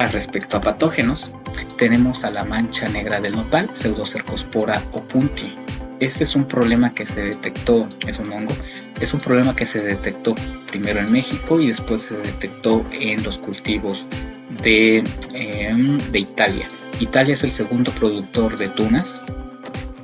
respecto a patógenos, tenemos a la mancha negra del nopal, Pseudocercospora opunti. Este es un problema que se detectó, es un hongo, es un problema que se detectó primero en México y después se detectó en los cultivos de Italia. Italia es el segundo productor de tunas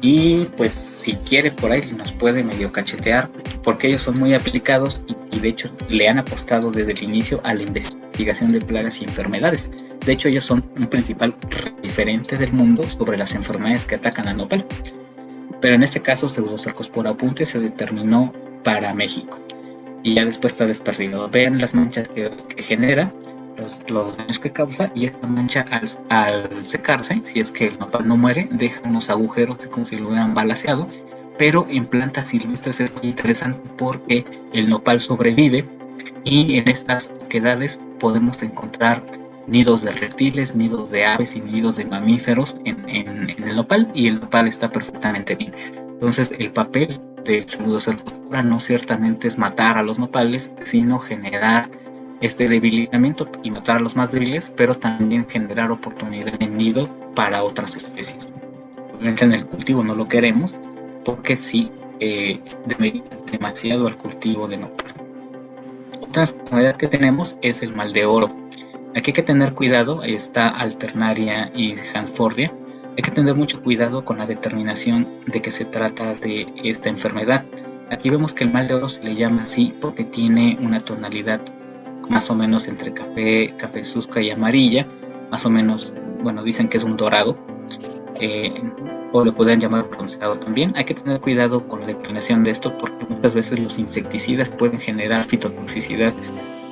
y pues si quiere por ahí nos puede medio cachetear porque ellos son muy aplicados y de hecho le han apostado desde el inicio a la investigación de plagas y enfermedades. De hecho ellos son un principal referente del mundo sobre las enfermedades que atacan al nopal. Pero en este caso Pseudocercospora opunti se determinó para México y ya después está desperdigado. Vean las manchas que genera, los daños que causa, y esta mancha al secarse, si es que el nopal no muere, deja unos agujeros como si lo hubieran balaceado, pero en plantas silvestres es muy interesante porque el nopal sobrevive y en estas oquedades podemos encontrar nidos de reptiles, nidos de aves y nidos de mamíferos en el nopal, y el nopal está perfectamente bien. Entonces el papel del Pseudocercospora no ciertamente es matar a los nopales, sino generar este debilitamiento y matar a los más débiles, pero también generar oportunidad de nido para otras especies. Obviamente en el cultivo no lo queremos porque sí demerita demasiado al cultivo de nopal. Otra enfermedad que tenemos es el mal de oro. Aquí hay que tener cuidado, está Alternaria y Hansfordia. Hay que tener mucho cuidado con la determinación de que se trata de esta enfermedad. Aquí vemos que el mal de oro se le llama así porque tiene una tonalidad más o menos entre cafezuzca y amarilla, más o menos, bueno, dicen que es un dorado, o le pueden llamar bronceado también. Hay que tener cuidado con la determinación de esto porque muchas veces los insecticidas pueden generar fitotoxicidad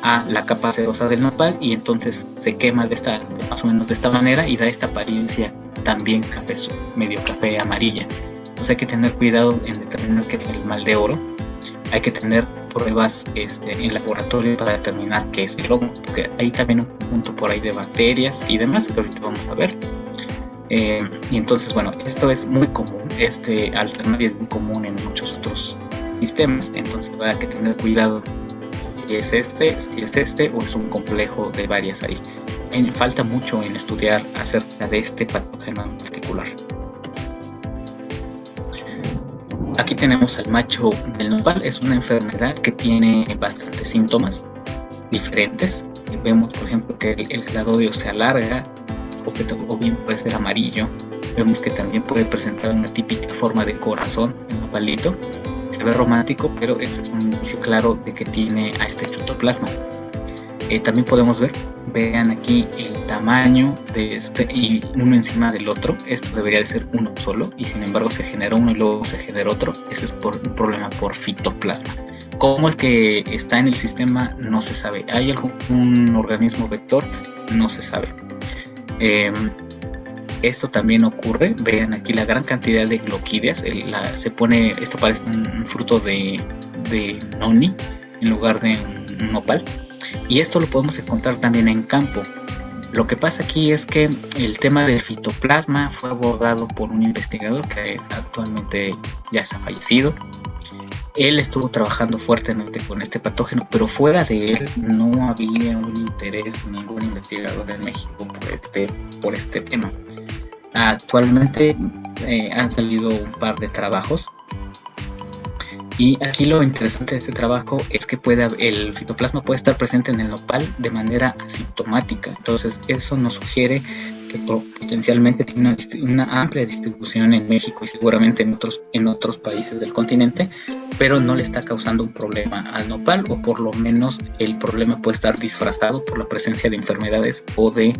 a la capa cerosa del nopal y entonces se quema más o menos de esta manera y da esta apariencia también medio café amarilla. Entonces hay que tener cuidado en determinar qué es el mal de oro. Hay que tener pruebas en laboratorio para determinar qué es el hongo, porque hay también un conjunto por ahí de bacterias y demás que ahorita vamos a ver. Y entonces, bueno, esto es muy común, Alternaria es muy común en muchos otros sistemas, entonces hay que tener cuidado si es este o es un complejo de varias ahí. Falta mucho en estudiar acerca de este patógeno en particular. Aquí tenemos al macho del nopal, es una enfermedad que tiene bastantes síntomas diferentes. Vemos, por ejemplo, que el cladodio se alarga o bien puede ser amarillo. Vemos que también puede presentar una típica forma de corazón, el nopalito. Se ve romántico, pero este es un indicio claro de que tiene a este fitoplasma. También podemos vean aquí el tamaño de y uno encima del otro. Esto debería de ser uno solo y sin embargo se genera uno y luego se genera otro. Ese es por un problema por fitoplasma. ¿Cómo es que está en el sistema? No se sabe. ¿Hay algún organismo vector? No se sabe. Esto también ocurre, vean aquí la gran cantidad de gloquídeas, esto parece un fruto de noni en lugar de un nopal, y esto lo podemos encontrar también en campo. Lo que pasa aquí es que el tema del fitoplasma fue abordado por un investigador que actualmente ya está fallecido. Él estuvo trabajando fuertemente con este patógeno, pero fuera de él no había un interés de ningún investigador en México por este tema. Actualmente han salido un par de trabajos y aquí lo interesante de este trabajo es que el fitoplasma puede estar presente en el nopal de manera asintomática. Entonces eso nos sugiere que potencialmente tiene una amplia distribución en México y seguramente en otros países del continente, pero no le está causando un problema al nopal, o por lo menos el problema puede estar disfrazado por la presencia de enfermedades o de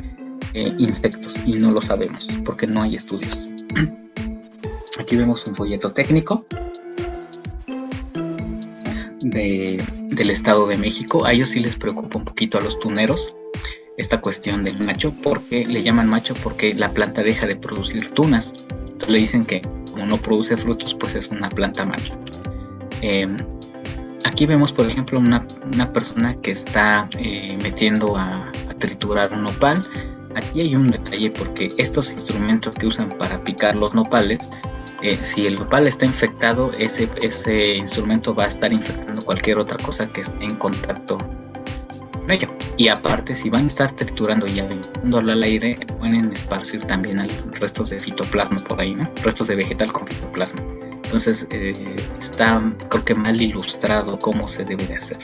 insectos, y no lo sabemos porque no hay estudios. Aquí vemos un folleto técnico del Estado de México. A ellos sí les preocupa un poquito a los tuneros esta cuestión del macho, porque le llaman macho porque la planta deja de producir tunas. Entonces le dicen que como no produce frutos, pues es una planta macho. Aquí vemos, por ejemplo, una persona que está metiendo a triturar un nopal. Aquí hay un detalle porque estos instrumentos que usan para picar los nopales, si el nopal está infectado, ese instrumento va a estar infectando cualquier otra cosa que esté en contacto con ello. Y aparte, si van a estar triturando y aventándolo al aire, pueden esparcir también restos de fitoplasma por ahí, ¿no? Restos de vegetal con fitoplasma. Entonces, está, creo que mal ilustrado cómo se debe de hacer.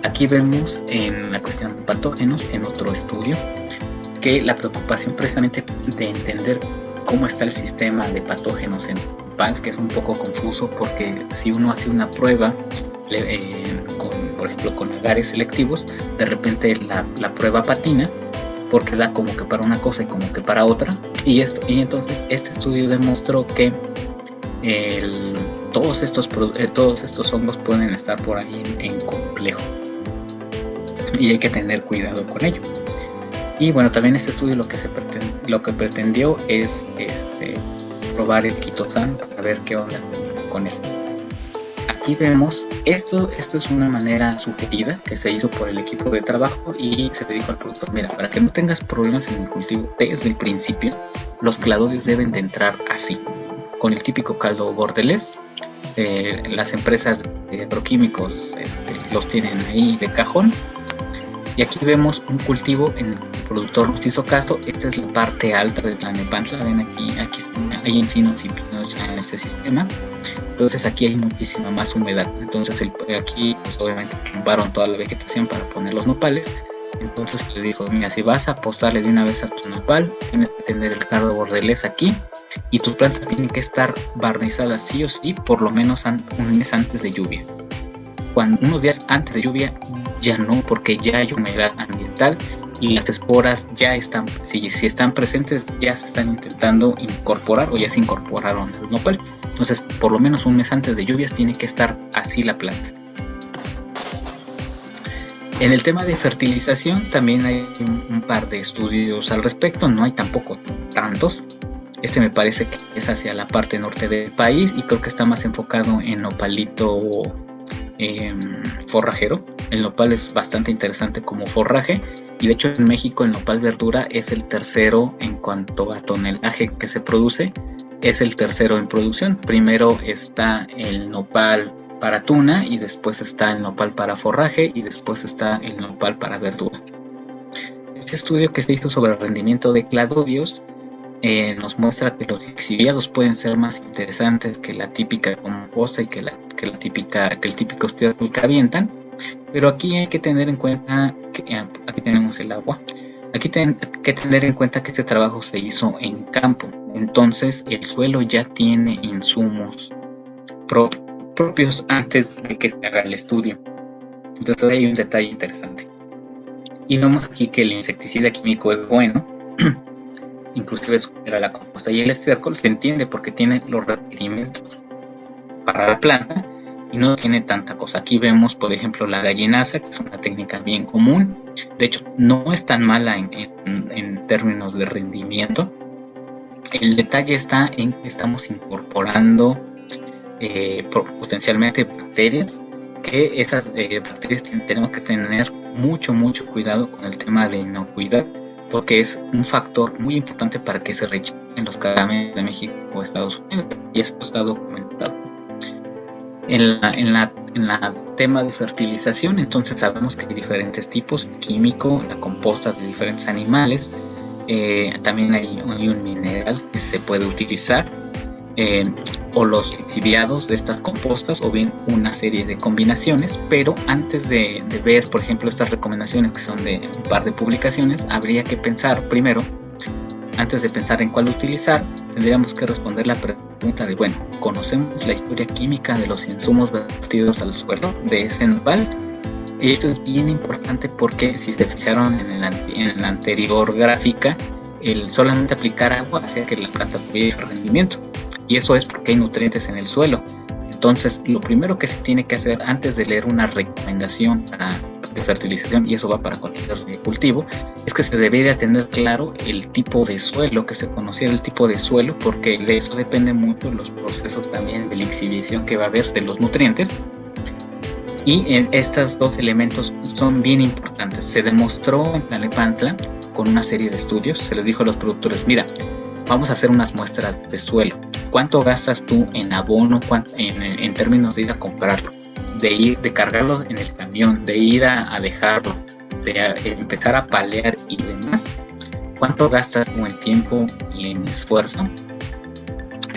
Aquí vemos en la cuestión de patógenos, en otro estudio, que la preocupación precisamente de entender cómo está el sistema de patógenos en nopal, que es un poco confuso, porque si uno hace una prueba, por ejemplo con agares selectivos, de repente la prueba patina, porque da como que para una cosa y como que para otra, y entonces este estudio demostró que todos estos hongos pueden estar por ahí en complejo, y hay que tener cuidado con ello. Y bueno, también este estudio lo que pretendió es probar el quitosán para ver qué onda con él. Aquí vemos, esto es una manera sugerida que se hizo por el equipo de trabajo, y se le dijo al productor: mira, para que no tengas problemas en el cultivo desde el principio, los cladodios deben de entrar así, con el típico caldo bordelés. Las empresas de agroquímicos los tienen ahí de cajón. Y aquí vemos un cultivo en el que el productor nos hizo caso. Esta es la parte alta de Tlalnepantla. Ven aquí hay encinos y pinos ya en este sistema. Entonces aquí hay muchísima más humedad. Entonces aquí pues obviamente tumbaron toda la vegetación para poner los nopales. Entonces les dijo: mira, si vas a apostarle de una vez a tu nopal, tienes que tener el caldo bordelés aquí, y tus plantas tienen que estar barnizadas sí o sí, por lo menos un mes antes de lluvia. Unos días antes de lluvia ya no, porque ya hay humedad ambiental y las esporas ya están, si están presentes, ya se están intentando incorporar o ya se incorporaron al nopal. Entonces, por lo menos un mes antes de lluvias tiene que estar así la planta. En el tema de fertilización también hay un par de estudios al respecto, no hay tampoco tantos. Me parece que es hacia la parte norte del país y creo que está más enfocado en nopalito forrajero. El nopal es bastante interesante como forraje, y de hecho en México el nopal verdura es el tercero en cuanto a tonelaje que se produce, es el tercero en producción. Primero está el nopal para tuna, y después está el nopal para forraje, y después está el nopal para verdura. Este estudio que se hizo sobre el rendimiento de cladodios nos muestra que los lixiviados pueden ser más interesantes que la típica composta y que el típico estiércol que avientan, pero aquí hay que tener en cuenta que aquí tenemos el agua. Aquí hay que tener en cuenta que este trabajo se hizo en campo, entonces el suelo ya tiene insumos propios antes de que se haga el estudio. Entonces hay un detalle interesante. Y vemos aquí que el insecticida químico es bueno. Inclusive supera la composta y el estiércol, se entiende porque tiene los requerimientos para la planta y no tiene tanta cosa. Aquí vemos, por ejemplo, la gallinaza, que es una técnica bien común. De hecho, no es tan mala en términos de rendimiento. El detalle está en que estamos incorporando potencialmente bacterias, que esas bacterias tenemos que tener mucho cuidado con el tema de inocuidad, porque es un factor muy importante para que se rechacen los caramelos de México o Estados Unidos, y esto está documentado. En la tema de fertilización, entonces sabemos que hay diferentes tipos: químico, la composta de diferentes animales, también hay un mineral que se puede utilizar, o los lixiviados de estas compostas, o bien una serie de combinaciones. Pero antes de ver, por ejemplo, estas recomendaciones, que son de un par de publicaciones, habría que pensar primero, antes de pensar en cuál utilizar, tendríamos que responder la pregunta de: bueno, ¿conocemos la historia química de los insumos vertidos al suelo de ese nopal? Y esto es bien importante porque, si se fijaron en la anterior gráfica, el solamente aplicar agua hacía que la planta tuviera rendimiento, y eso es porque hay nutrientes en el suelo. Entonces, lo primero que se tiene que hacer antes de leer una recomendación de fertilización, y eso va para cualquier cultivo, es que se debería tener claro el tipo de suelo, que se conociera el tipo de suelo, porque de eso depende mucho los procesos también de lixiviación que va a haber de los nutrientes. Y estos dos elementos son bien importantes. Se demostró en Tlalnepantla con una serie de estudios. Se les dijo a los productores: mira, Vamos a hacer unas muestras de suelo. ¿Cuánto gastas tú en abono en términos de ir a comprarlo? De cargarlo en el camión, de ir a dejarlo, de empezar a palear y demás. ¿Cuánto gastas tú en tiempo y en esfuerzo?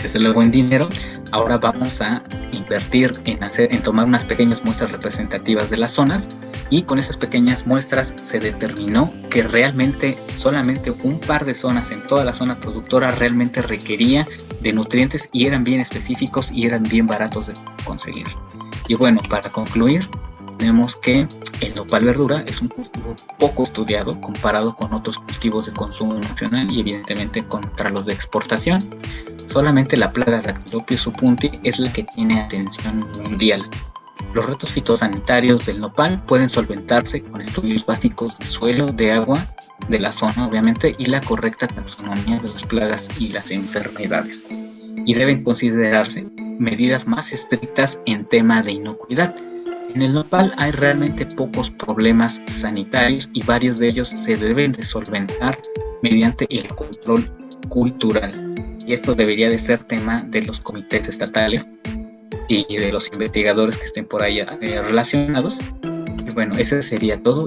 Desde luego en dinero. Ahora vamos a invertir en tomar unas pequeñas muestras representativas de las zonas, y con esas pequeñas muestras se determinó que realmente solamente un par de zonas en toda la zona productora realmente requería de nutrientes y eran bien específicos y eran bien baratos de conseguir. Y bueno, para concluir, vemos que el nopal verdura es un cultivo poco estudiado comparado con otros cultivos de consumo nacional y evidentemente contra los de exportación. Solamente la plaga Dactylopyos opunti es la que tiene atención mundial. Los retos fitosanitarios del nopal pueden solventarse con estudios básicos de suelo, de agua, de la zona obviamente, y la correcta taxonomía de las plagas y las enfermedades. Y deben considerarse medidas más estrictas en tema de inocuidad. En el nopal hay realmente pocos problemas sanitarios y varios de ellos se deben de solventar mediante el control cultural. Y esto debería de ser tema de los comités estatales y de los investigadores que estén por ahí relacionados. Y bueno, ese sería todo.